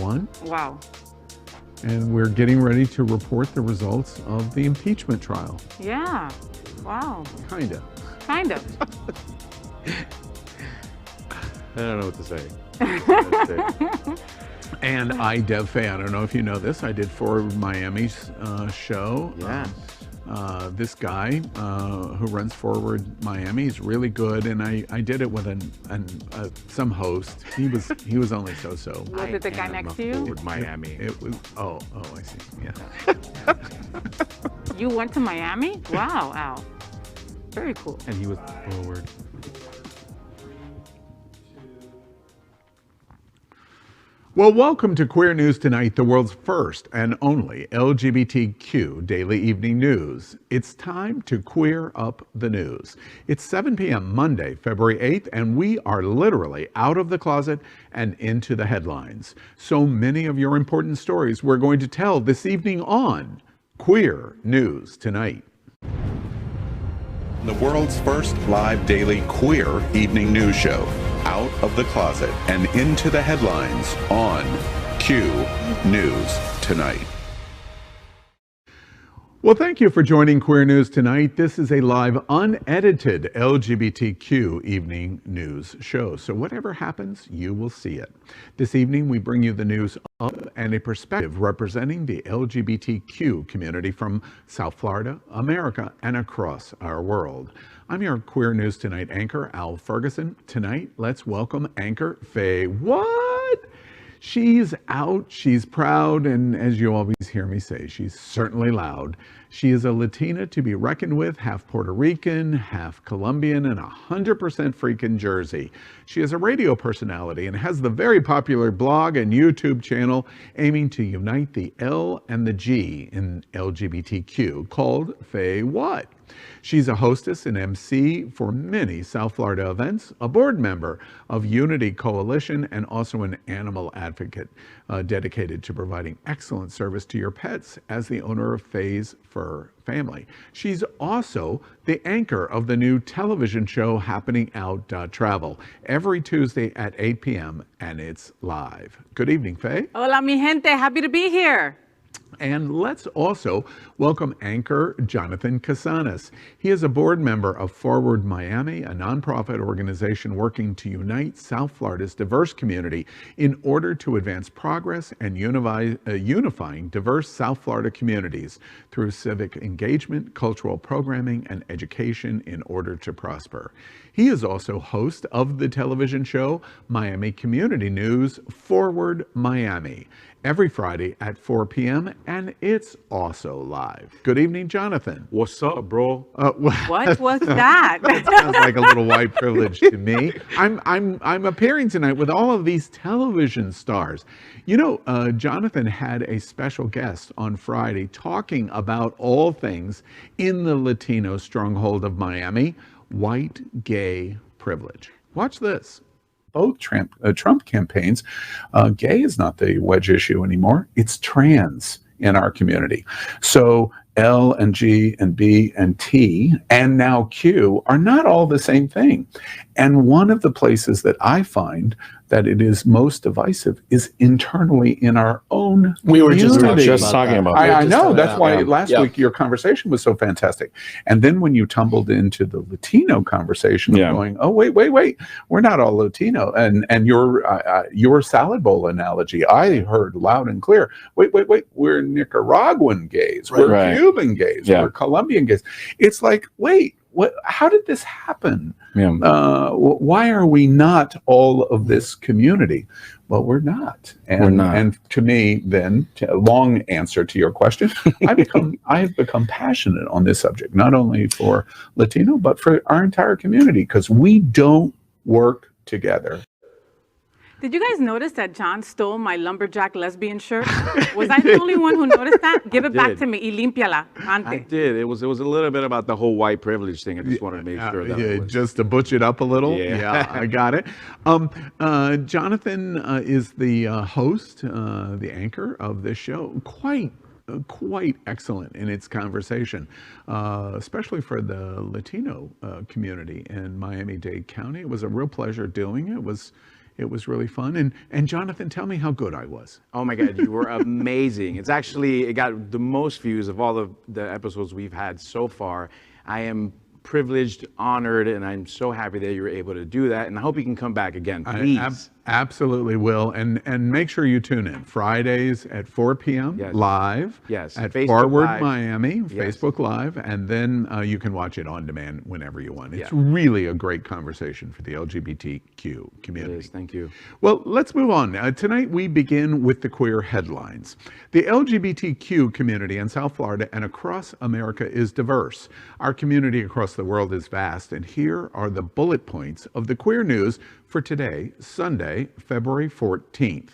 won. Wow. And we're getting ready to report the results of the impeachment trial. Yeah. Wow. Kind of. Kind of. I don't know what to say. And I, Dev Fay, I don't know if you know this, I did Forward Miami's show. Yeah. This guy who runs Forward Miami is really good, and I did it with some host. He was only so. Was it the guy next to you? Forward Miami. It was I see. Yeah. You went to Miami? Wow, Al. Very cool. And he was forward. Well, welcome to Queer News Tonight, the world's first and only LGBTQ daily evening news. It's time to queer up the news. It's 7 p.m. Monday, February 8th, and we are literally out of the closet and into the headlines. So many of your important stories we're going to tell this evening on Queer News Tonight. The world's first live daily queer evening news show. Out of the closet and into the headlines on Q News Tonight. Well, thank you for joining Queer News Tonight. This is a live, unedited LGBTQ evening news show. So whatever happens, you will see it. This evening, we bring you the news of and a perspective representing the LGBTQ community from South Florida, America, and across our world. I'm your Queer News Tonight anchor, Al Ferguson. Tonight, let's welcome anchor Faye. What? She's out, she's proud, and as you always hear me say, she's certainly loud. She is a Latina to be reckoned with, half Puerto Rican, half Colombian, and 100% freaking Jersey. She is a radio personality and has the very popular blog and YouTube channel aiming to unite the L and the G in LGBTQ called Faye What? She's a hostess and MC for many South Florida events, a board member of Unity Coalition, and also an animal advocate dedicated to providing excellent service to your pets as the owner of Faye's Fur Family. She's also the anchor of the new television show Happening Out Travel every Tuesday at 8 p.m. and it's live. Good evening, Faye. Hola, mi gente. Happy to be here. And let's also welcome anchor Jonathan Casanas. He is a board member of Forward Miami, a nonprofit organization working to unite South Florida's diverse community in order to advance progress and unifying diverse South Florida communities through civic engagement, cultural programming, and education in order to prosper. He is also host of the television show Miami Community News Forward Miami every Friday at 4 p.m. and it's also live. Good evening, Jonathan. What's up, bro? What was that? That sounds like a little white privilege to me. I'm appearing tonight with all of these television stars. You know, Jonathan had a special guest on Friday talking about all things in the Latino stronghold of Miami, white gay privilege. Watch this. Both Trump campaigns, gay is not the wedge issue anymore. It's trans in our community. So L and G and B and T and now Q are not all the same thing. And one of the places that I find that it is most divisive is internally in our own We were just community. talking about that. I know, that's why last week your conversation was so fantastic. And then when you tumbled into the Latino conversation of going, oh, wait, we're not all Latino. And your salad bowl analogy, I heard loud and clear, wait, we're Nicaraguan gays, we're Cuban gays, we're Colombian gays. It's like, wait, how did this happen? Why are we not all of this community? Well, we're not. And to me, then, a long answer to your question, I have become passionate on this subject, not only for Latino, but for our entire community, because we don't work together. Did you guys notice that John stole my lumberjack lesbian shirt? Was I the only one who noticed that? Give it back to me. Y límpiala. I did. It was a little bit about the whole white privilege thing. I just wanted to make sure that it was. Just to butch it up a little. Yeah, I got it. Jonathan is the host, the anchor of this show. Quite excellent in its conversation, especially for the Latino community in Miami-Dade County. It was a real pleasure doing it. It was really fun. And Jonathan, tell me how good I was. Oh my God, you were amazing. It got the most views of all of the episodes we've had so far. I am privileged, honored, and I'm so happy that you were able to do that. And I hope you can come back again, please. Absolutely will. And make sure you tune in Fridays at 4 p.m. live at Facebook Forward Live. Miami, Facebook Live, and then you can watch it on demand whenever you want. It's really a great conversation for the LGBTQ community. It is. Thank you. Well, let's move on. Tonight we begin with the queer headlines. The LGBTQ community in South Florida and across America is diverse. Our community across the world is vast, and here are the bullet points of the queer news for today, Sunday, February 14th.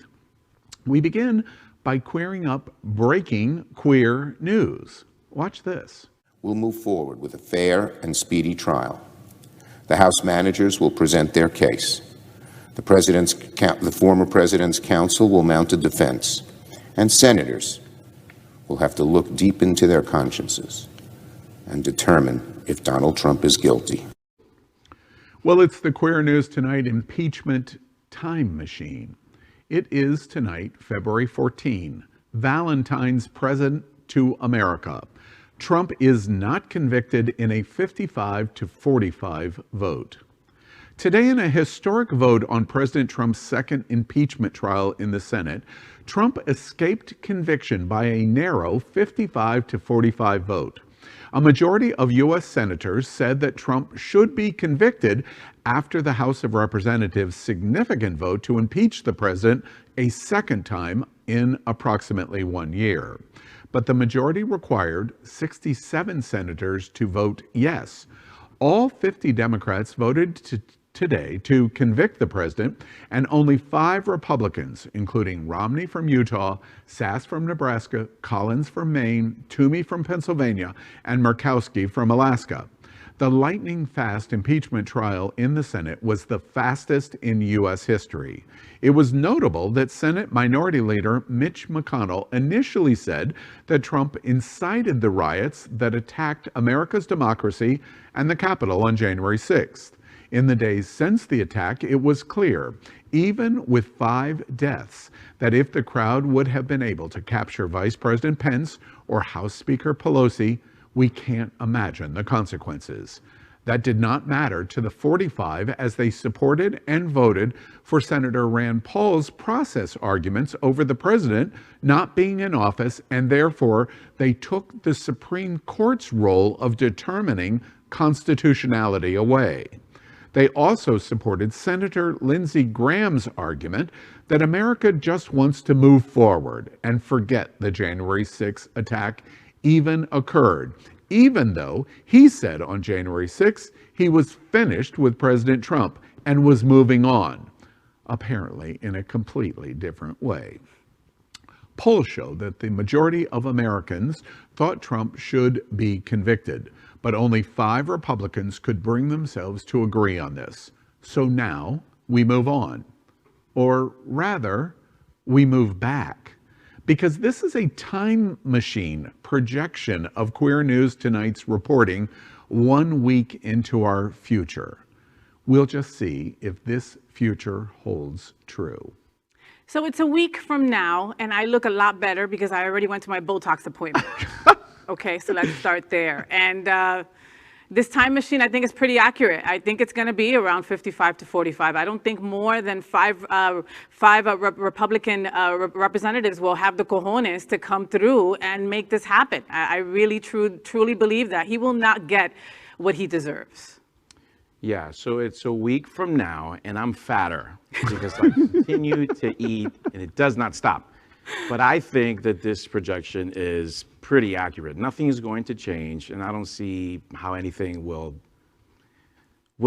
We begin by queering up breaking queer news. Watch this. We'll move forward with a fair and speedy trial. The House managers will present their case. The former president's counsel will mount a defense, and senators will have to look deep into their consciences and determine if Donald Trump is guilty. Well, it's the Queer News Tonight Impeachment Time Machine. It is tonight, February 14, Valentine's present to America. Trump is not convicted in a 55-45 vote. Today, in a historic vote on President Trump's second impeachment trial in the Senate, Trump escaped conviction by a narrow 55-45 vote. A majority of U.S. senators said that Trump should be convicted after the House of Representatives' significant vote to impeach the president a second time in approximately 1 year. But the majority required 67 senators to vote yes. All 50 Democrats voted today to convict the president, and only 5 Republicans, including Romney from Utah, Sass from Nebraska, Collins from Maine, Toomey from Pennsylvania, and Murkowski from Alaska. The lightning-fast impeachment trial in the Senate was the fastest in U.S. history. It was notable that Senate Minority Leader Mitch McConnell initially said that Trump incited the riots that attacked America's democracy and the Capitol on January 6th. In the days since the attack, it was clear, even with 5 deaths, that if the crowd would have been able to capture Vice President Pence or House Speaker Pelosi, we can't imagine the consequences. That did not matter to the 45 as they supported and voted for Senator Rand Paul's process arguments over the president not being in office, and therefore they took the Supreme Court's role of determining constitutionality away. They also supported Senator Lindsey Graham's argument that America just wants to move forward and forget the January 6th attack even occurred, even though he said on January 6th he was finished with President Trump and was moving on, apparently in a completely different way. Polls show that the majority of Americans thought Trump should be convicted, but only 5 Republicans could bring themselves to agree on this. So now we move on. Or rather, we move back. Because this is a time machine projection of Queer News Tonight's reporting 1 week into our future. We'll just see if this future holds true. So it's a week from now, and I look a lot better because I already went to my Botox appointment. Okay, so let's start there. And this time machine, I think, is pretty accurate. I think it's going to be around 55-45. I don't think more than five Republican representatives will have the cojones to come through and make this happen. I really, truly believe that. He will not get what he deserves. Yeah, so it's a week from now, and I'm fatter because I continue to eat, and it does not stop. But I think that this projection is pretty accurate. Nothing is going to change, and I don't see how anything will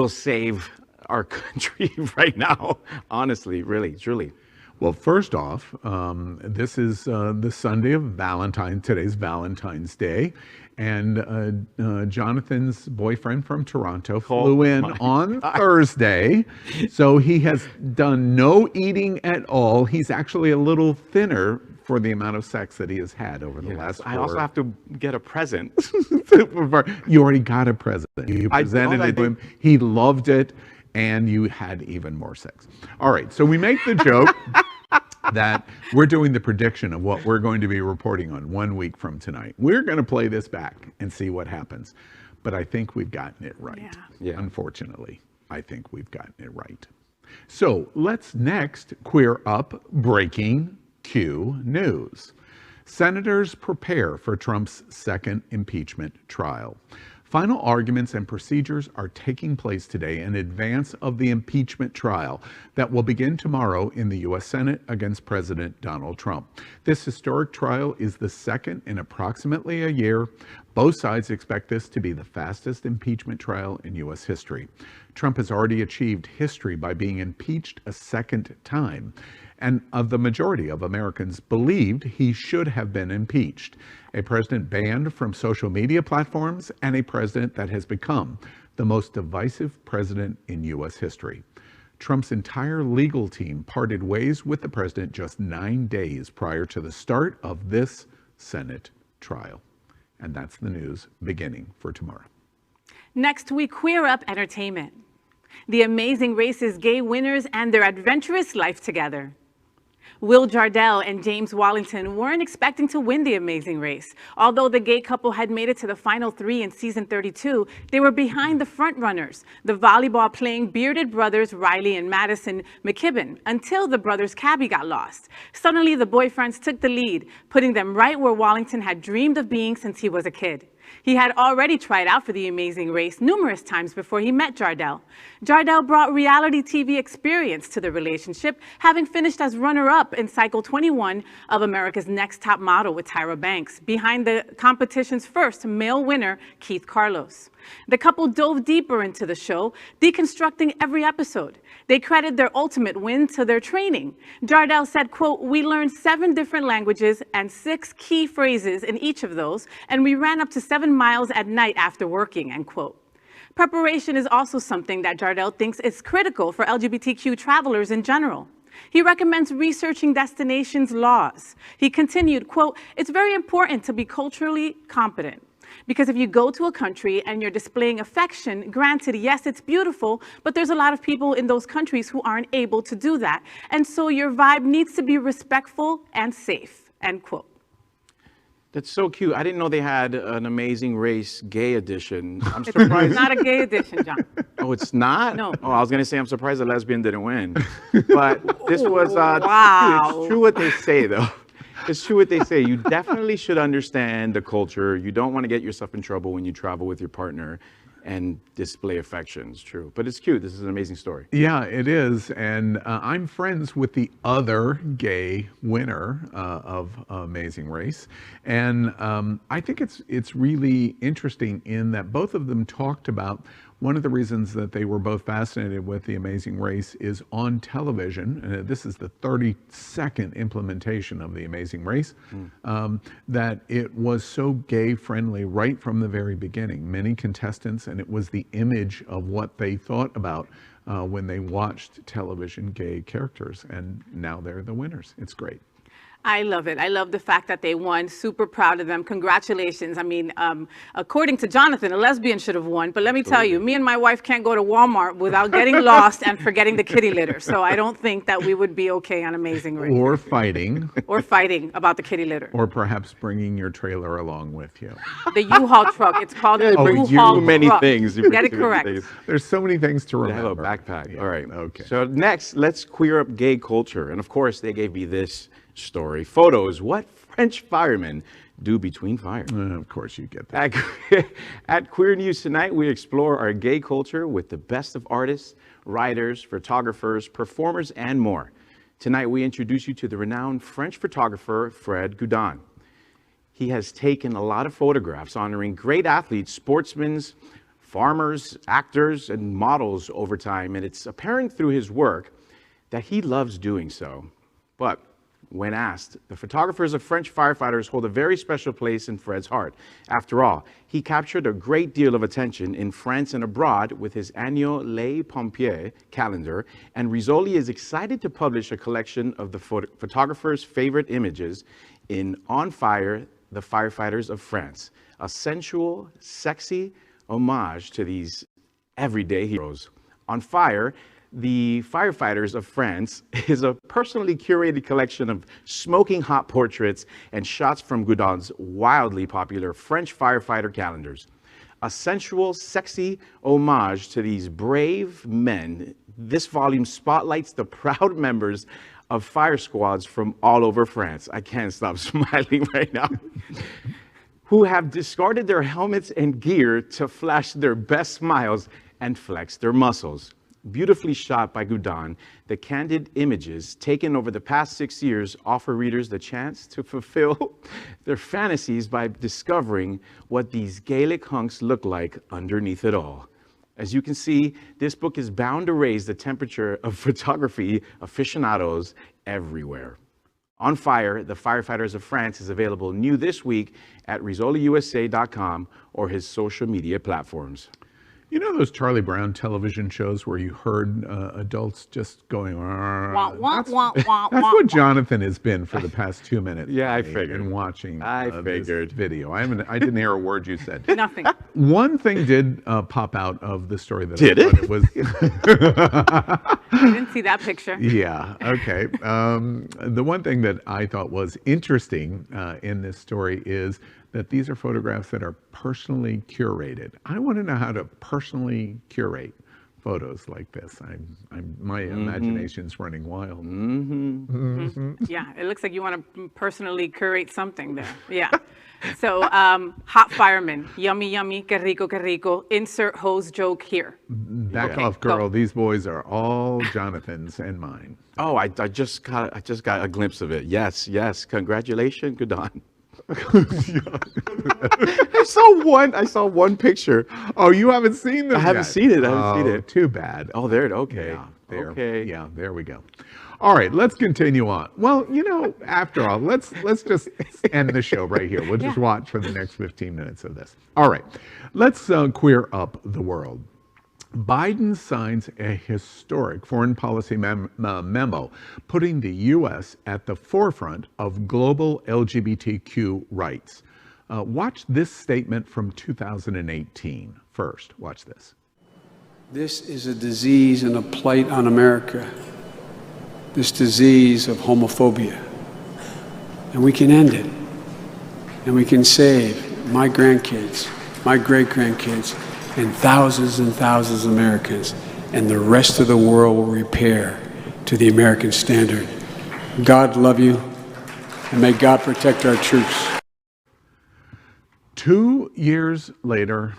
save our country right now, honestly, really, truly. Well, first off, this is the Sunday of Valentine. Today's Valentine's Day. And Jonathan's boyfriend from Toronto flew in on Thursday. So he has done no eating at all. He's actually a little thinner for the amount of sex that he has had over the last 4. I also have to get a present. You already got a present. You presented it to him. He loved it. and you had even more sex. All right, so we make the joke that we're doing the prediction of what we're going to be reporting on 1 week from tonight. We're going to play this back and see what happens. But I think we've gotten it right. Yeah. Unfortunately, I think we've gotten it right. So let's next queer up breaking Q news. Senators prepare for Trump's second impeachment trial. Final arguments and procedures are taking place today in advance of the impeachment trial that will begin tomorrow in the U.S. Senate against President Donald Trump. This historic trial is the second in approximately a year. Both sides expect this to be the fastest impeachment trial in U.S. history. Trump has already achieved history by being impeached a second time, and of the majority of Americans believed he should have been impeached. A president banned from social media platforms and a president that has become the most divisive president in U.S. history. Trump's entire legal team parted ways with the president just 9 days prior to the start of this Senate trial. And that's the news beginning for tomorrow. Next, we queer up entertainment. The Amazing Race's gay winners and their adventurous life together. Will Jardell and James Wallington weren't expecting to win The Amazing Race. Although the gay couple had made it to the final 3 in season 32, they were behind the frontrunners, the volleyball-playing bearded brothers Riley and Madison McKibben, until the brothers' cabbie got lost. Suddenly, the boyfriends took the lead, putting them right where Wallington had dreamed of being since he was a kid. He had already tried out for The Amazing Race numerous times before he met Jardell. Jardell brought reality TV experience to the relationship, having finished as runner-up in cycle 21 of America's Next Top Model with Tyra Banks, behind the competition's first male winner, Keith Carlos. The couple dove deeper into the show, deconstructing every episode. They credit their ultimate win to their training. Jardell said, quote, "We learned 7 different languages and 6 key phrases in each of those, and we ran up to 7 miles at night after working," end quote. Preparation is also something that Jardell thinks is critical for LGBTQ travelers in general. He recommends researching destinations' laws. He continued, quote, "It's very important to be culturally competent. Because if you go to a country and you're displaying affection, granted, yes, it's beautiful, but there's a lot of people in those countries who aren't able to do that. And so your vibe needs to be respectful and safe," end quote. That's so cute. I didn't know they had an Amazing Race gay edition. I'm surprised. It's not a gay edition, John. Oh, it's not? No. Oh, I was going to say I'm surprised the lesbian didn't win. But this was, wow. It's true what they say, though. It's true what they say. You definitely should understand the culture. You don't want to get yourself in trouble when you travel with your partner and display affection. It's true. But it's cute. This is an amazing story. Yeah, it is. And I'm friends with the other gay winner of Amazing Race. And I think it's really interesting in that both of them talked about one of the reasons that they were both fascinated with The Amazing Race is on television. This is the 32nd implementation of The Amazing Race, that it was so gay friendly right from the very beginning. Many contestants, and it was the image of what they thought about when they watched television gay characters, and now they're the winners. It's great. I love it. I love the fact that they won. Super proud of them. Congratulations. I mean, according to Jonathan, a lesbian should have won. But let me tell you, me and my wife can't go to Walmart without getting lost and forgetting the kitty litter. So I don't think that we would be okay on Amazing Race. Or fighting. Or fighting about the kitty litter. Or perhaps bringing your trailer along with you. The U-Haul truck. It's called the bring U-Haul too many truck. things. Get it correct. There's so many things to They have remember. a backpack. Yeah. All right. Okay. So next, let's queer up gay culture. And of course, they gave me this story. Photos, what French firemen do between fires. Of course you get that. At Queer News Tonight, we explore our gay culture with the best of artists, writers, photographers, performers, and more. Tonight, we introduce you to the renowned French photographer, Fred Goudin. He has taken a lot of photographs honoring great athletes, sportsmen, farmers, actors, and models over time, and it's apparent through his work that he loves doing so. But when asked, the photographers of French firefighters hold a very special place in Fred's heart. After all, he captured a great deal of attention in France and abroad with his annual Les Pompiers calendar, and Rizzoli is excited to publish a collection of the photographer's favorite images in On Fire, the Firefighters of France, a sensual, sexy homage to these everyday heroes. On Fire, the Firefighters of France is a personally curated collection of smoking hot portraits and shots from Gaudin's wildly popular French firefighter calendars. A sensual, sexy homage to these brave men, this volume spotlights the proud members of fire squads from all over France. I can't stop smiling right now. Who have discarded their helmets and gear to flash their best smiles and flex their muscles. Beautifully shot by Gaudin, the candid images taken over the past 6 years offer readers the chance to fulfill their fantasies by discovering what these Gaelic hunks look like underneath it all. As you can see, this book is bound to raise the temperature of photography aficionados everywhere. On Fire, The Firefighters of France is available new this week at RizzoliUSA.com or his social media platforms. You know those Charlie Brown television shows where you heard adults just going, Wah, wah, that's, wah, wah, that's wah, what wah. Jonathan has been for the past 2 minutes. Yeah, I today figured. And watching figured. this video. I didn't hear a word you said. Nothing. One thing did pop out of the story that Did I thought it? was I didn't see that picture. yeah, okay. The one thing that I thought was interesting in this story is that these are photographs that are personally curated. I want to know how to personally curate photos like this. My imagination's running wild. Yeah, it looks like you want to personally curate something there. Yeah. So, hot fireman, yummy, yummy, que rico, insert hose joke here. Back Okay, off, girl. go. These boys are all Jonathan's and mine. Oh, I just got a glimpse of it. Yes, congratulations, Gaudin. I saw one picture. Oh, you haven't seen them I haven't yet? seen it. I haven't seen Oh, it. Too bad. Oh, there. Okay. Yeah, there. Okay. Yeah, there we go. All right, let's continue on. Well, you know, after all, let's just end the show right here. We'll just watch for the next 15 minutes of this. All right, let's queer up the world. Biden signs a historic foreign policy memo, putting the U.S. at the forefront of global LGBTQ rights. Watch this statement from 2018 first. Watch this. This is a disease and a blight on America, this disease of homophobia. And we can end it. And we can save my grandkids, my great-grandkids, and thousands of Americans. And the rest of the world will repair to the American standard. God love you, and may God protect our troops. 2 years later,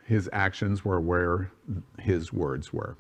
his actions were where his words were.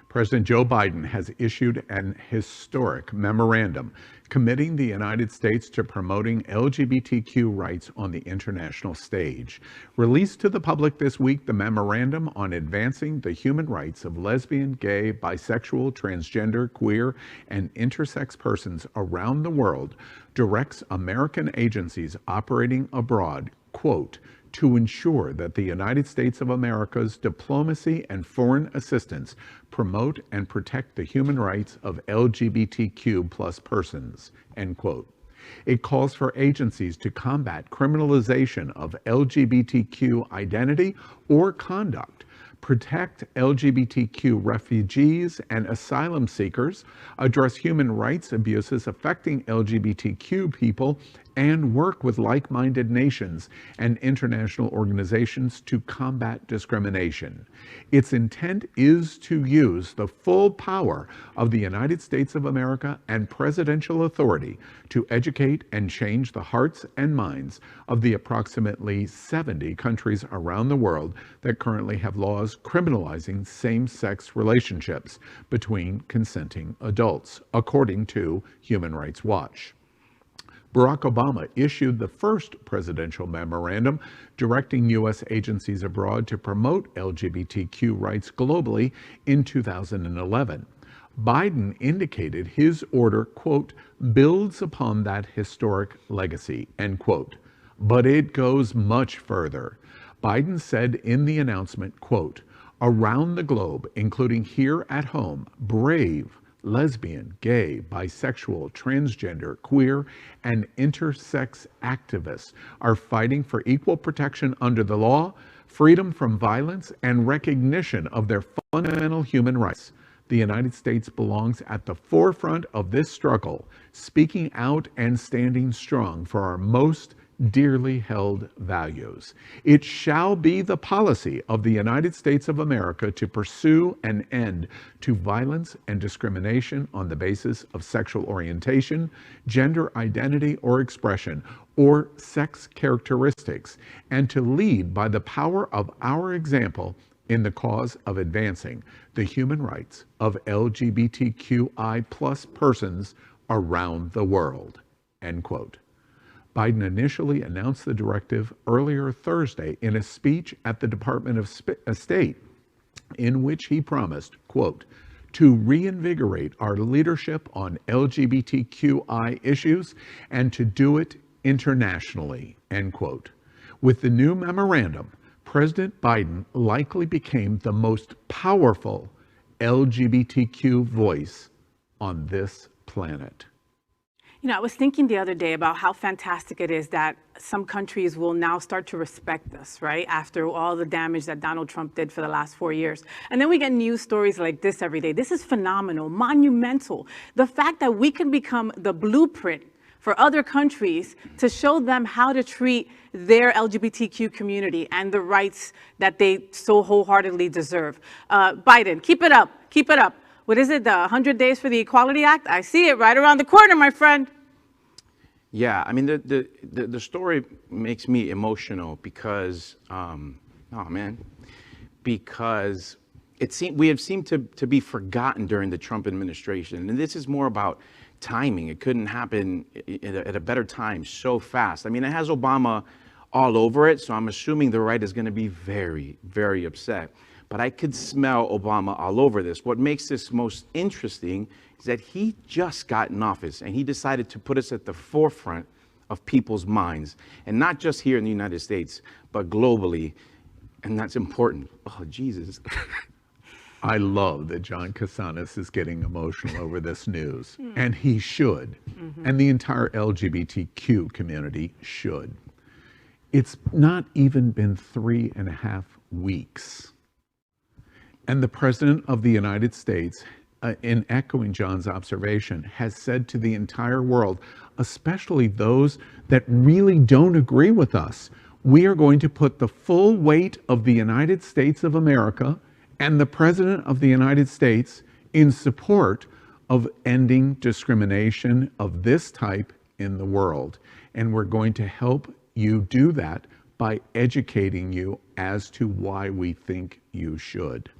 President Joe Biden has issued an historic memorandum committing the United States to promoting LGBTQ rights on the international stage. Released to the public this week, the memorandum on advancing the human rights of lesbian, gay, bisexual, transgender, queer, and intersex persons around the world directs American agencies operating abroad, quote, to ensure that the United States of America's diplomacy and foreign assistance promote and protect the human rights of LGBTQ plus persons, end quote. It calls for agencies to combat criminalization of LGBTQ identity or conduct, protect LGBTQ refugees and asylum seekers, address human rights abuses affecting LGBTQ people, and work with like-minded nations and international organizations to combat discrimination. Its intent is to use the full power of the United States of America and presidential authority to educate and change the hearts and minds of the approximately 70 countries around the world that currently have laws criminalizing same-sex relationships between consenting adults, according to Human Rights Watch. Barack Obama issued the first presidential memorandum directing U.S. agencies abroad to promote LGBTQ rights globally in 2011. Biden indicated his order, quote, builds upon that historic legacy, end quote. But it goes much further. Biden said in the announcement, quote, around the globe, including here at home, brave lesbian, gay, bisexual, transgender, queer, and intersex activists are fighting for equal protection under the law, freedom from violence, and recognition of their fundamental human rights. The United States belongs at the forefront of this struggle, speaking out and standing strong for our most dearly held values. It shall be the policy of the United States of America to pursue an end to violence and discrimination on the basis of sexual orientation, gender identity or expression, or sex characteristics, and to lead by the power of our example in the cause of advancing the human rights of LGBTQI+ persons around the world, end quote. Biden initially announced the directive earlier Thursday in a speech at the Department of State, in which he promised, quote, to reinvigorate our leadership on LGBTQI issues and to do it internationally, end quote. With the new memorandum, President Biden likely became the most powerful LGBTQ voice on this planet. You know, I was thinking the other day about how fantastic it is that some countries will now start to respect us, right? After all the damage that Donald Trump did for the last 4 years. And then we get news stories like this every day. This is phenomenal, monumental. The fact that we can become the blueprint for other countries to show them how to treat their LGBTQ community and the rights that they so wholeheartedly deserve. Biden, keep it up, keep it up. What is it, the 100 Days for the Equality Act? I see it right around the corner, my friend. Yeah, I mean, the story makes me emotional because, because we have seemed to be forgotten during the Trump administration. And this is more about timing. It couldn't happen at a better time so fast. I mean, it has Obama all over it, so I'm assuming the right is going to be very, very upset. But I could smell Obama all over this. What makes this most interesting is that he just got in office and he decided to put us at the forefront of people's minds. And not just here in the United States, but globally. And that's important. Oh, Jesus. I love that John Casanas is getting emotional over this news, and he should, and the entire LGBTQ community should. It's not even been 3.5 weeks. And the President of the United States, in echoing John's observation, has said to the entire world, especially those that really don't agree with us, we are going to put the full weight of the United States of America and the President of the United States in support of ending discrimination of this type in the world. And we're going to help you do that by educating you as to why we think you should.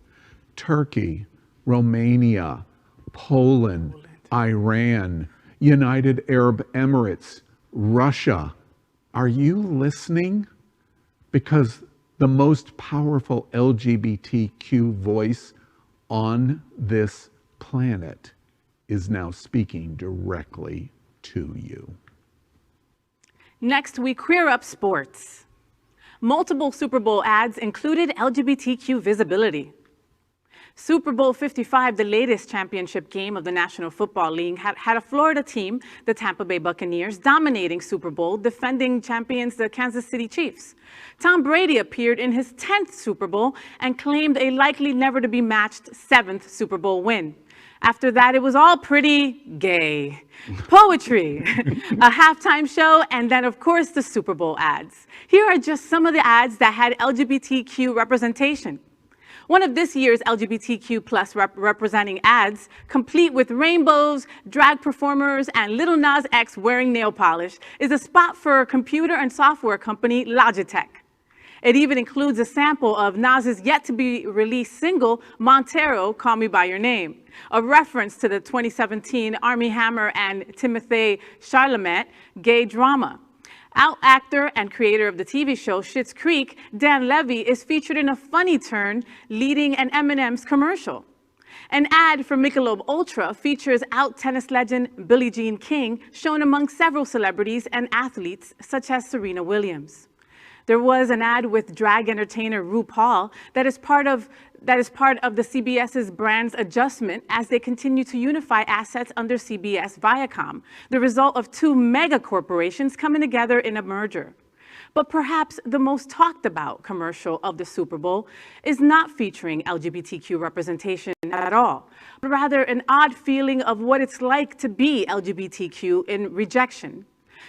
Turkey, Romania, Poland, Iran, United Arab Emirates, Russia. Are you listening? Because the most powerful LGBTQ voice on this planet is now speaking directly to you. Next, we queer up sports. Multiple Super Bowl ads included LGBTQ visibility. Super Bowl 55, the latest championship game of the National Football League, had a Florida team, the Tampa Bay Buccaneers, dominating Super Bowl, defending champions, the Kansas City Chiefs. Tom Brady appeared in his 10th Super Bowl and claimed a likely never to be matched 7th Super Bowl win. After that, it was all pretty gay. Poetry, a halftime show, and then, of course, the Super Bowl ads. Here are just some of the ads that had LGBTQ representation. One of this year's LGBTQ+ representing ads, complete with rainbows, drag performers, and Lil Nas X wearing nail polish, is a spot for computer and software company Logitech. It even includes a sample of Nas's yet-to-be-released single, Montero, Call Me By Your Name, a reference to the 2017 Armie Hammer and Timothée Chalamet gay drama. Actor and creator of the TV show Schitt's Creek, Dan Levy, is featured in a funny turn leading an M&M's commercial. An ad for Michelob Ultra features out tennis legend Billie Jean King, shown among several celebrities and athletes such as Serena Williams. There was an ad with drag entertainer RuPaul that is part of the CBS's brand's adjustment as they continue to unify assets under CBS Viacom, the result of two mega corporations coming together in a merger. But perhaps the most talked about commercial of the Super Bowl is not featuring LGBTQ representation at all, but rather an odd feeling of what it's like to be LGBTQ in rejection.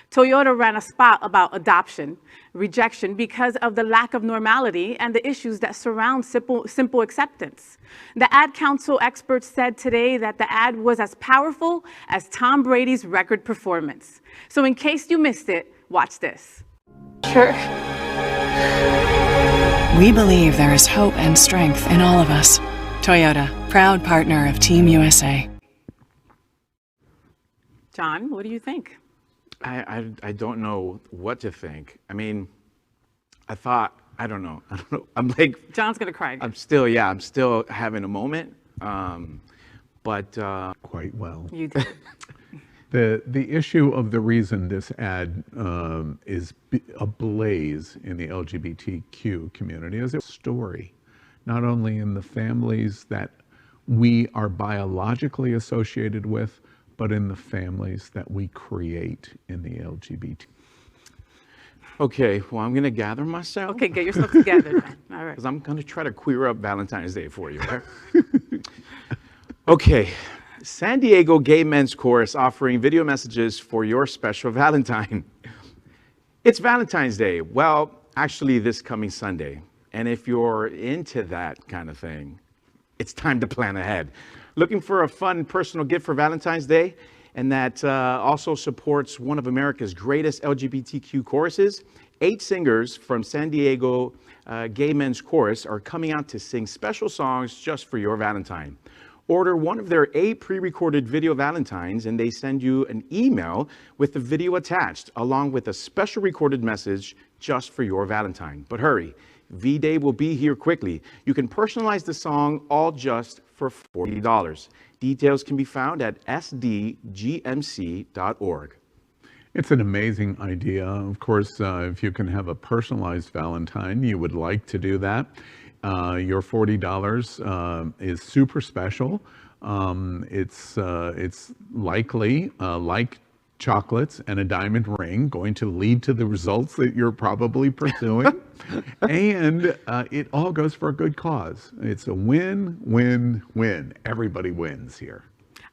Toyota ran a spot about adoption, rejection, because of the lack of normality and the issues that surround simple acceptance. The ad council experts said today that the ad was as powerful as Tom Brady's record performance. So in case you missed it, watch this. Sure. We believe there is hope and strength in all of us. Toyota, proud partner of Team USA. John, what do you think? I don't know what to think. I mean, I don't know. I'm like, John's gonna cry. I'm still having a moment. But Quite well. You did. The issue of the reason this ad is ablaze in the LGBTQ community is a story, not only in the families that we are biologically associated with, but in the families that we create in the LGBT. okay, well, I'm gonna gather myself. Okay, get yourself together then. All right. Because I'm gonna try to queer up Valentine's Day for you. Okay, San Diego Gay Men's Chorus offering video messages for your special Valentine. It's Valentine's Day. Well, actually this coming Sunday. And if you're into that kind of thing, it's time to plan ahead. Looking for a fun personal gift for Valentine's Day, and that also supports one of America's greatest LGBTQ choruses? 8 singers from San Diego Gay Men's Chorus are coming out to sing special songs just for your Valentine. Order one of their 8 pre-recorded video Valentines, and they send you an email with the video attached, along with a special recorded message just for your Valentine. But hurry, V-Day will be here quickly. You can personalize the song all just for $40. Details can be found at sdgmc.org. It's an amazing idea. Of course, if you can have a personalized Valentine, you would like to do that. Your $40 is super special. It's likely, like chocolates and a diamond ring, going to lead to the results that you're probably pursuing. And it all goes for a good cause. It's a win, win, win. Everybody wins here.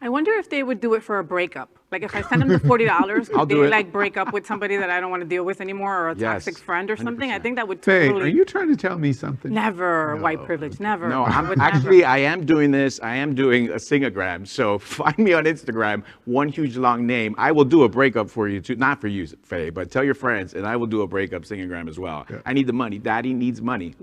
I wonder if they would do it for a breakup. Like if I send them the $40, could they like break up with somebody that I don't want to deal with anymore, or a toxic friend or something? 100%. I think that would Faye, totally. are you trying to tell me something? Never white privilege, never. No, I would actually, I am doing this. I am doing a singagram. So find me on Instagram, one huge long name. I will do a breakup for you too. Not for you, Faye, but tell your friends, and I will do a breakup singagram as well. Yeah. I need the money. Daddy needs money.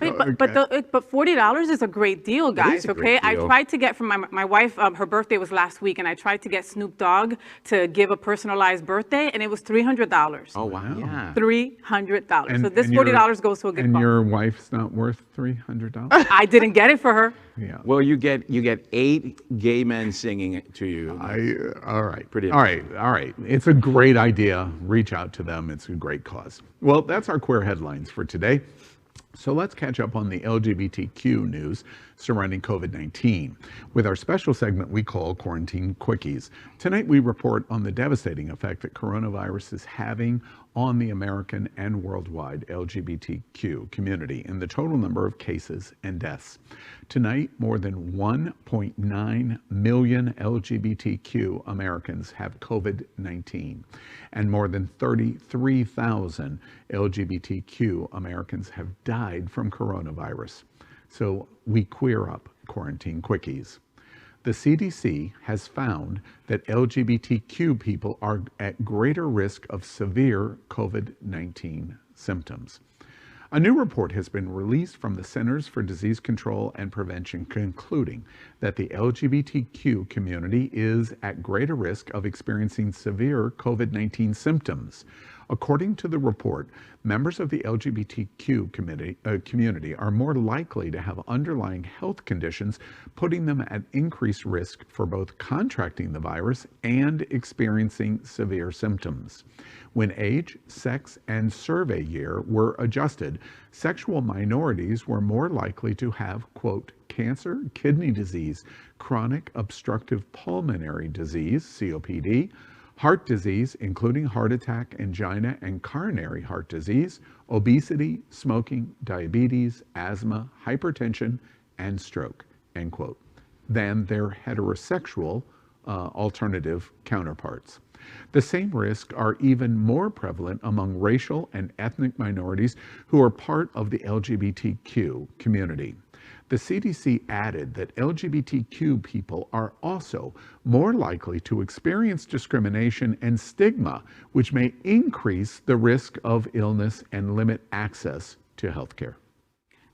Wait, but $40 is a great deal, guys. Okay, I tried to get from my wife. Her birthday was last week, and I tried to get Snoop Dogg to give a personalized birthday, and it was $300. Oh wow! Yeah, $300. So this $40 goes to a good cause. And your wife's not worth $300? I didn't get it for her. Yeah. Well, you get 8 gay men singing it to you. All right. Pretty. All right. It's a great idea. Reach out to them. It's a great cause. Well, that's our queer headlines for today. So let's catch up on the LGBTQ news surrounding COVID-19 with our special segment we call Quarantine Quickies. Tonight we report on the devastating effect that coronavirus is having on the American and worldwide LGBTQ community and the total number of cases and deaths. Tonight, more than 1.9 million LGBTQ Americans have COVID-19, and more than 33,000 LGBTQ Americans have died from coronavirus. So we queer up Quarantine Quickies. The CDC has found that LGBTQ people are at greater risk of severe COVID-19 symptoms. A new report has been released from the Centers for Disease Control and Prevention concluding that the LGBTQ community is at greater risk of experiencing severe COVID-19 symptoms. According to the report, members of the LGBTQ community are more likely to have underlying health conditions, putting them at increased risk for both contracting the virus and experiencing severe symptoms. When age, sex, and survey year were adjusted, sexual minorities were more likely to have, quote, cancer, kidney disease, chronic obstructive pulmonary disease, COPD, heart disease, including heart attack, angina, and coronary heart disease, obesity, smoking, diabetes, asthma, hypertension, and stroke, end quote, than their heterosexual alternative counterparts. The same risks are even more prevalent among racial and ethnic minorities who are part of the LGBTQ community. The CDC added that LGBTQ people are also more likely to experience discrimination and stigma, which may increase the risk of illness and limit access to health care.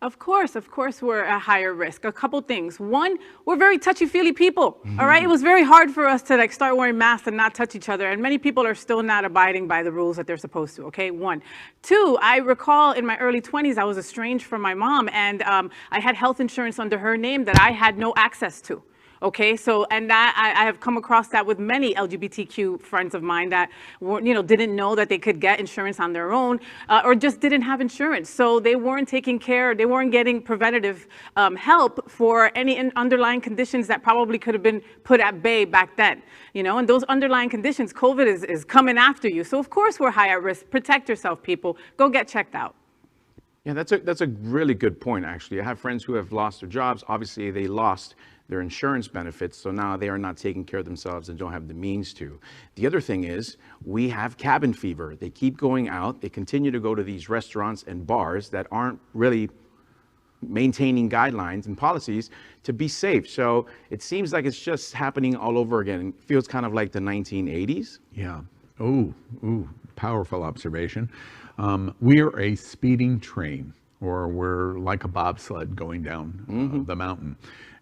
Of course, we're at higher risk. A couple things. One, we're very touchy-feely people, all right? It was very hard for us to start wearing masks and not touch each other, and many people are still not abiding by the rules that they're supposed to, okay? One. Two, I recall in my early 20s, I was estranged from my mom, and I had health insurance under her name that I had no access to. Okay, so, and that I have come across that with many LGBTQ friends of mine that didn't know that they could get insurance on their own, or just didn't have insurance. So they weren't taking care, they weren't getting preventative help for any underlying conditions that probably could have been put at bay back then. And those underlying conditions, COVID is coming after you. So of course we're high at risk. Protect yourself, people. Go get checked out. Yeah, that's a really good point, actually. I have friends who have lost their jobs. Obviously, they lost their insurance benefits, so now they are not taking care of themselves and don't have the means to. The other thing is, we have cabin fever. They keep going out. They continue to go to these restaurants and bars that aren't really maintaining guidelines and policies to be safe. So it seems like it's just happening all over again. It feels kind of like the 1980s. Yeah. Ooh, powerful observation. We are a speeding train, or we're like a bobsled going down the mountain.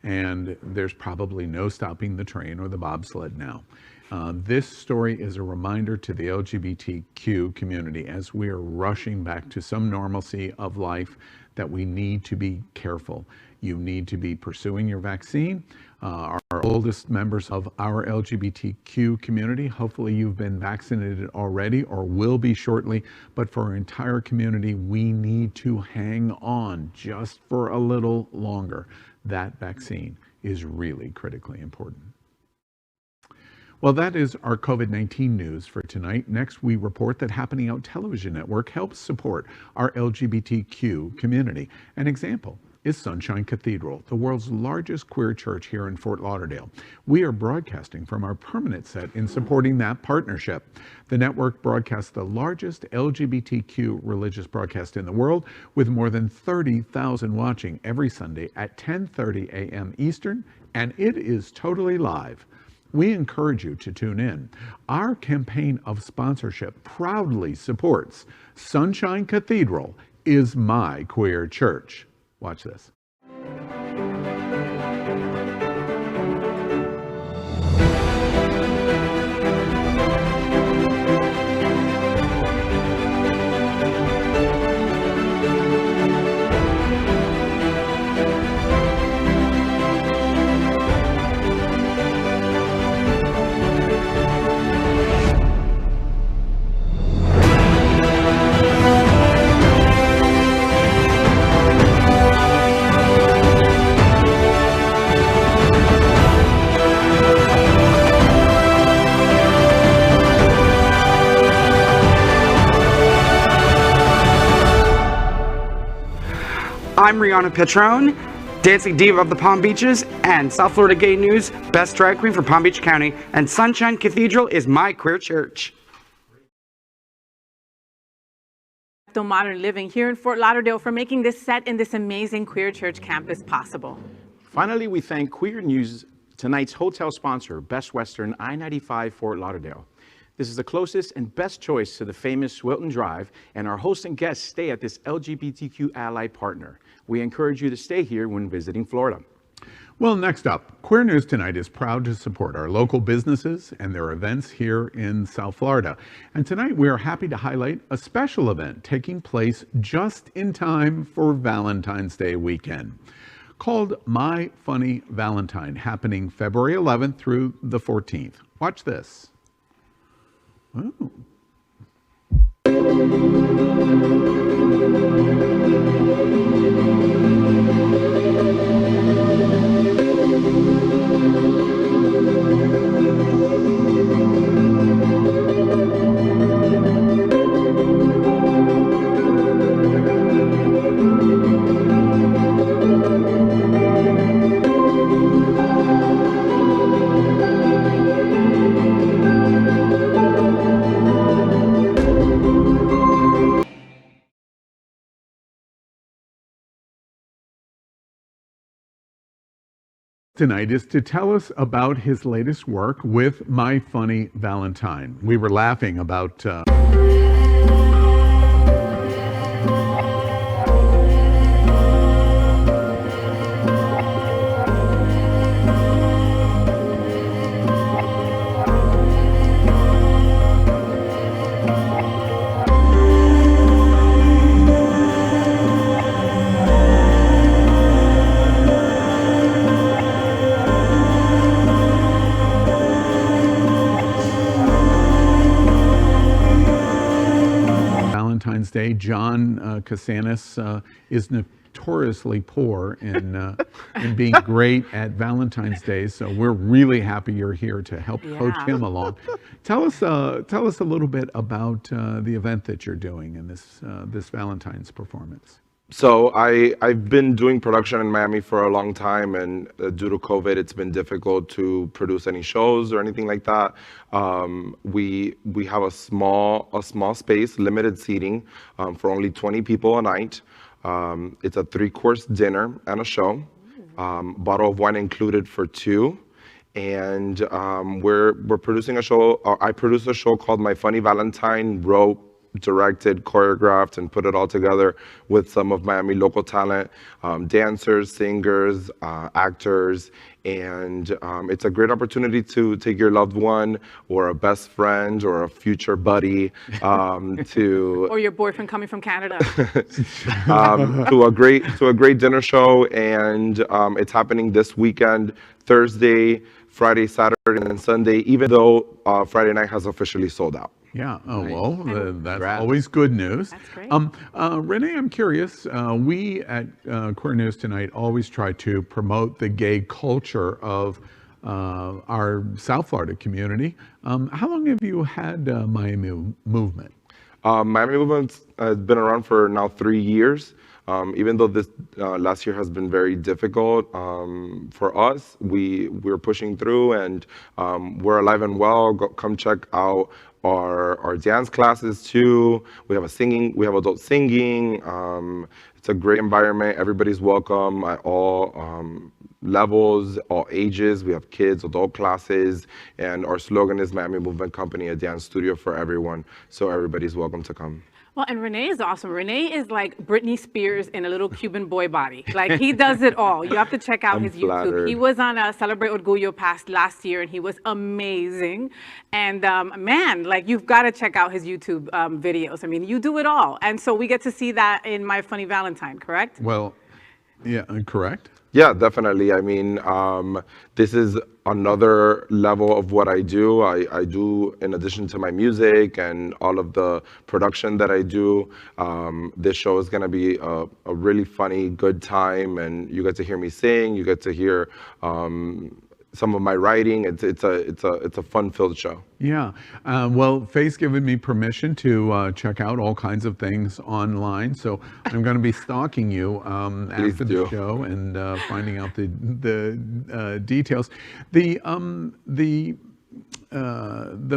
And there's probably no stopping the train or the bobsled now. This story is a reminder to the LGBTQ community as we are rushing back to some normalcy of life that we need to be careful. You need to be pursuing your vaccine. Our oldest members of our LGBTQ community, hopefully you've been vaccinated already or will be shortly, but for our entire community, we need to hang on just for a little longer. That vaccine is really critically important. Well, that is our COVID-19 news for tonight. Next, we report that Happening Out Television Network helps support our LGBTQ community. An example is Sunshine Cathedral, the world's largest queer church here in Fort Lauderdale. We are broadcasting from our permanent set in supporting that partnership. The network broadcasts the largest LGBTQ religious broadcast in the world, with more than 30,000 watching every Sunday at 10:30 a.m. Eastern, and it is totally live. We encourage you to tune in. Our campaign of sponsorship proudly supports Sunshine Cathedral is my queer church. Watch this. I'm Rihanna Petrone, Dancing Diva of the Palm Beaches and South Florida Gay News Best Drag Queen for Palm Beach County, and Sunshine Cathedral is my queer church. Modern Living here in Fort Lauderdale for making this set in this amazing queer church campus possible. Finally, we thank Queer News, tonight's hotel sponsor, Best Western I-95 Fort Lauderdale. This is the closest and best choice to the famous Wilton Drive, and our hosts and guests stay at this LGBTQ ally partner. We encourage you to stay here when visiting Florida. Well, next up, Queer News Tonight is proud to support our local businesses and their events here in South Florida. And tonight we are happy to highlight a special event taking place just in time for Valentine's Day weekend, called My Funny Valentine, happening February 11th through the 14th. Watch this. Oh. Tonight is to tell us about his latest work with My Funny Valentine. We were laughing about Valentine's Day. John Casanis is notoriously poor in being great at Valentine's Day, so we're really happy you're here to help coach him along. Tell us a little bit about the event that you're doing in this Valentine's performance. So I've been doing production in Miami for a long time, and due to COVID, it's been difficult to produce any shows or anything like that. We have a small space, limited seating for only 20 people a night. It's a 3-course dinner and a show. Bottle of wine included for 2. And we're producing a show. I produced a show called My Funny Valentine, wrote, directed, choreographed, and put it all together with some of Miami local talent, dancers, singers, actors, and it's a great opportunity to take your loved one or a best friend or a future buddy to or your boyfriend coming from Canada to a great dinner show, and it's happening this weekend, Thursday, Friday, Saturday, and Sunday, even though Friday night has officially sold out. Yeah. Oh, well, that's always good news. That's great. Rene, I'm curious. We at Queer News Tonight always try to promote the gay culture of our South Florida community. How long have you had Miami Movement? Miami Movement has been around for now 3 years. Even though this last year has been very difficult for us, we're pushing through, and we're alive and well. Come check out our dance classes too. We have adult singing. It's a great environment. Everybody's welcome at all levels, all ages. We have kids, adult classes, and our slogan is Miami Movement Company, a dance studio for everyone. So everybody's welcome to come. Well, and Rene is awesome. Rene is like Britney Spears in a little Cuban boy body. Like, he does it all. You have to check out his YouTube. He was on Celebrate Orgullo last year, and he was amazing. And man, like, you've got to check out his YouTube videos. I mean, you do it all. And so we get to see that in My Funny Valentine, correct? Well, yeah, correct. Yeah, definitely. I mean, this is another level of what I do. I do, in addition to my music and all of the production that I do, this show is going to be a really funny, good time. And you get to hear me sing. You get to hear some of my writing. It's a fun-filled show. Yeah. Well, Faye's given me permission to check out all kinds of things online, so I'm going to be stalking you after the show and finding out the details. The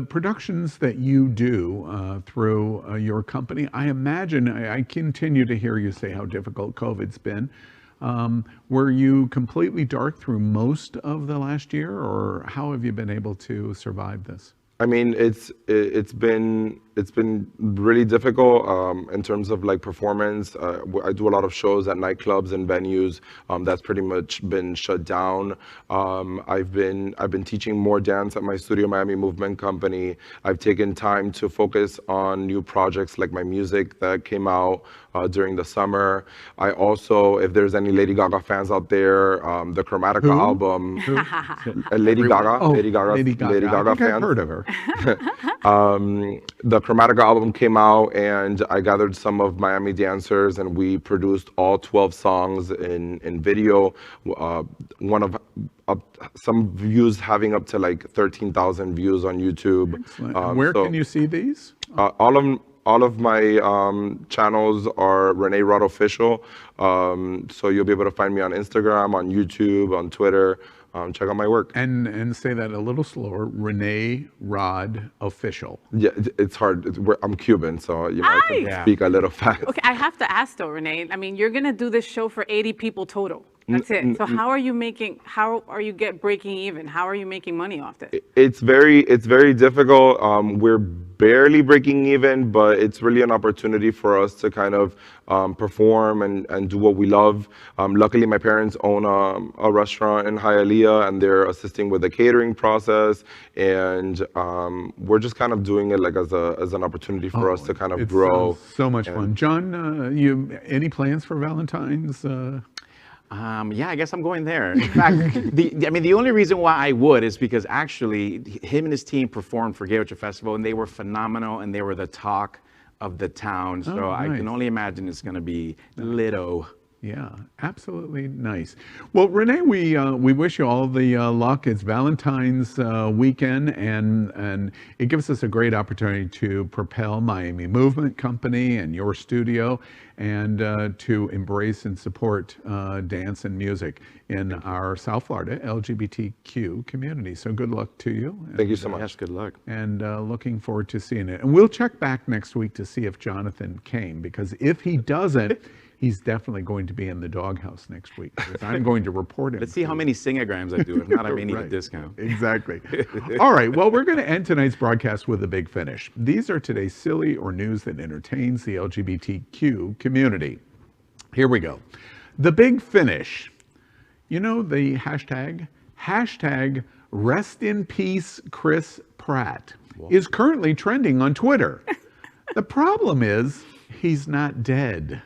productions that you do through your company, I imagine, I continue to hear you say how difficult COVID's been. Were you completely dark through most of the last year, or how have you been able to survive this? I mean, it's been really difficult in terms of like performance. I do a lot of shows at nightclubs and venues. That's pretty much been shut down. I've been teaching more dance at my studio, Miami Movement Company. I've taken time to focus on new projects like my music that came out during the summer. I also, if there's any Lady Gaga fans out there, the Chromatica album. Lady Gaga fans. I've heard of her. The Chromatica album came out, and I gathered some of Miami dancers, and we produced all 12 songs in video. Some views having up to like 13,000 views on YouTube. Where can you see these? All of my channels are Rene Rod Official. So you'll be able to find me on Instagram, on YouTube, on Twitter. Check out my work. And say that a little slower, Rene Rod Official. Yeah, it's hard. I'm Cuban, so you might speak a little fast. Okay, I have to ask though, Rene. I mean, you're gonna do this show for 80 people total. That's it. So how are you breaking even? How are you making money off this? It's very difficult. We're barely breaking even, but it's really an opportunity for us to kind of perform and do what we love. Luckily, my parents own a restaurant in Hialeah, and they're assisting with the catering process. And we're just kind of doing it like as an opportunity for us to kind of grow. So much fun. John, you any plans for Valentine's? Yeah, I guess I'm going there. In fact, the only reason why I would is because actually him and his team performed for Gay Ultra Festival, and they were phenomenal, and they were the talk of the town. So nice. I can only imagine it's going to be lit-o. Yeah, absolutely nice. Well, Rene, we wish you all the luck. It's Valentine's weekend, and it gives us a great opportunity to propel Miami Movement Company and your studio, and to embrace and support dance and music in our South Florida LGBTQ community. So good luck to you. Thank you so much. Yes, good luck. And looking forward to seeing it. And we'll check back next week to see if Jonathan came, because if he doesn't, he's definitely going to be in the doghouse next week, because I'm going to report him. Let's see how many singograms I do. If not, I may need a discount. Exactly. All right. Well, we're going to end tonight's broadcast with a big finish. These are today's silly or news that entertains the LGBTQ community. Here we go. The big finish. You know the hashtag? Hashtag rest in peace Chris Pratt is currently trending on Twitter. The problem is he's not dead.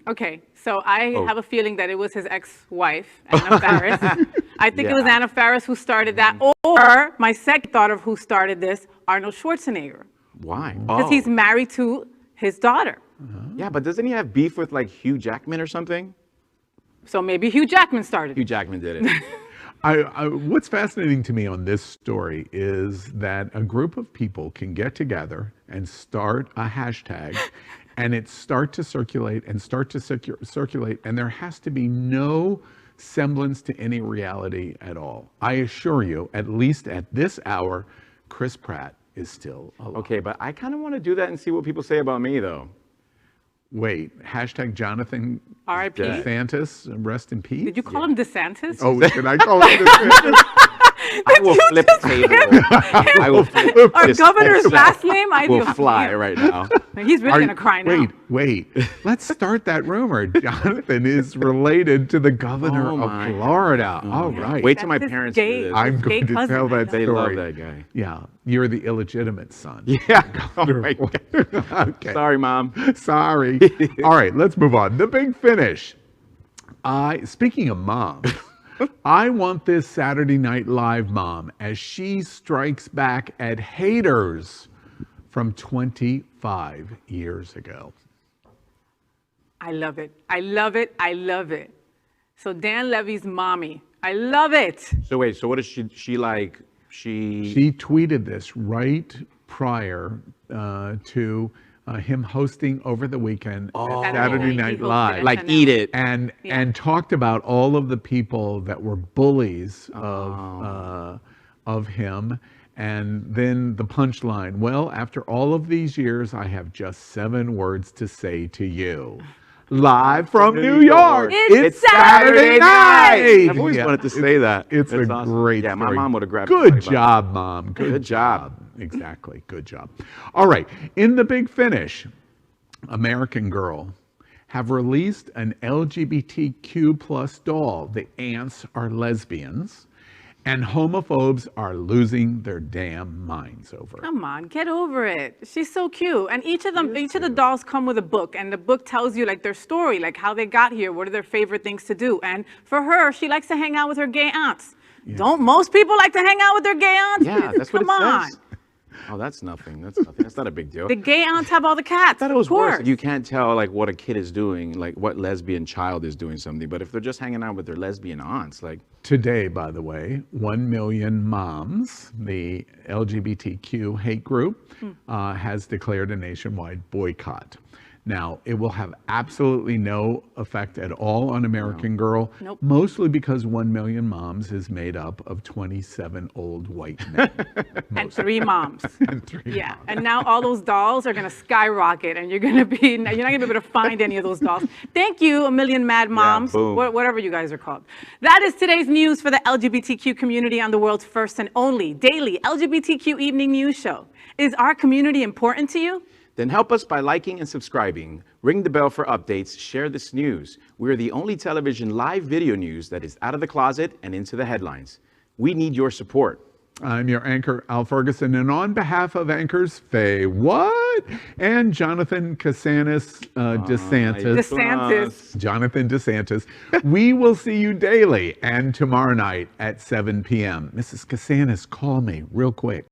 Okay, so I have a feeling that it was his ex-wife, Anna Faris. I think it was Anna Faris who started that, or my second thought of who started this, Arnold Schwarzenegger. Why? Because he's married to his daughter. Yeah, but doesn't he have beef with like Hugh Jackman or something? So maybe Hugh Jackman started Hugh it. Jackman did it. What's fascinating to me on this story is that a group of people can get together and start a hashtag, and it start to circulate, and there has to be no semblance to any reality at all. I assure you, at least at this hour, Chris Pratt is still alive. Okay, but I kind of want to do that and see what people say about me, though. Wait, hashtag Jonathan R.I.P. DeSantis, rest in peace? Did you call him DeSantis? Oh, did I call him DeSantis? I will flip table. I will flip Our this governor's whole last set name? I will fly right now. He's really going to cry now. Wait. Let's start that rumor. Jonathan is related to the governor of Florida. All right. Wait till my That's his parents gay- do this. I'm going to cousin. tell that They story. love that guy. Yeah, you're the illegitimate son. Yeah. Oh my God. Okay. Sorry, Mom. Sorry. All right, let's move on. The big finish. Speaking of moms, I want this Saturday Night Live mom as she strikes back at haters from 25 years ago. I love it. I love it. I love it. So Dan Levy's mommy. I love it. So wait, so what is she like? She tweeted this right prior to him hosting over the weekend at Saturday Night Live. Like eat it. And talked about all of the people that were bullies of him. And then the punchline, well, after all of these years, I have just 7 words to say to you. Live from New York. It's Saturday night. I've always wanted to say that. It's That's a awesome. great Yeah, my story. mom would have grabbed Good me. job, Mom. Good job. Exactly. Good job. All right. In the big finish, American Girl have released an LGBTQ plus doll. The ants are lesbians, and homophobes are losing their damn minds over it. Come on, get over it. She's so cute. And each of the dolls come with a book, and the book tells you like their story, like how they got here, what are their favorite things to do. And for her, she likes to hang out with her gay aunts. Yeah. Don't most people like to hang out with their gay aunts? Yeah, that's what Come on. says. Oh, that's nothing. That's nothing. That's not a big deal. The gay aunts have all the cats. I thought it was of course. worse. You can't tell like what a kid is doing, like what lesbian child is doing something. But if they're just hanging out with their lesbian aunts, like today, by the way, 1 Million Moms, the LGBTQ hate group, has declared a nationwide boycott. Now, it will have absolutely no effect at all on American Girl, Nope. mostly because 1 Million Moms is made up of 27 old white men. And 3 moms. And 3 Yeah, moms. and now all those dolls are gonna skyrocket, and you're not gonna be able to find any of those dolls. Thank you, a million mad moms, boom. whatever you guys are called. That is today's news for the LGBTQ community on the world's first and only daily LGBTQ evening news show. Is our community important to you? Then help us by liking and subscribing. Ring the bell for updates. Share this news. We're the only television live video news that is out of the closet and into the headlines. We need your support. I'm your anchor, Al Ferguson, and on behalf of anchors Faye What and Jonathan DeSantis, Jonathan DeSantis, we will see you daily and tomorrow night at 7 p.m. Mrs. Casanis, call me real quick.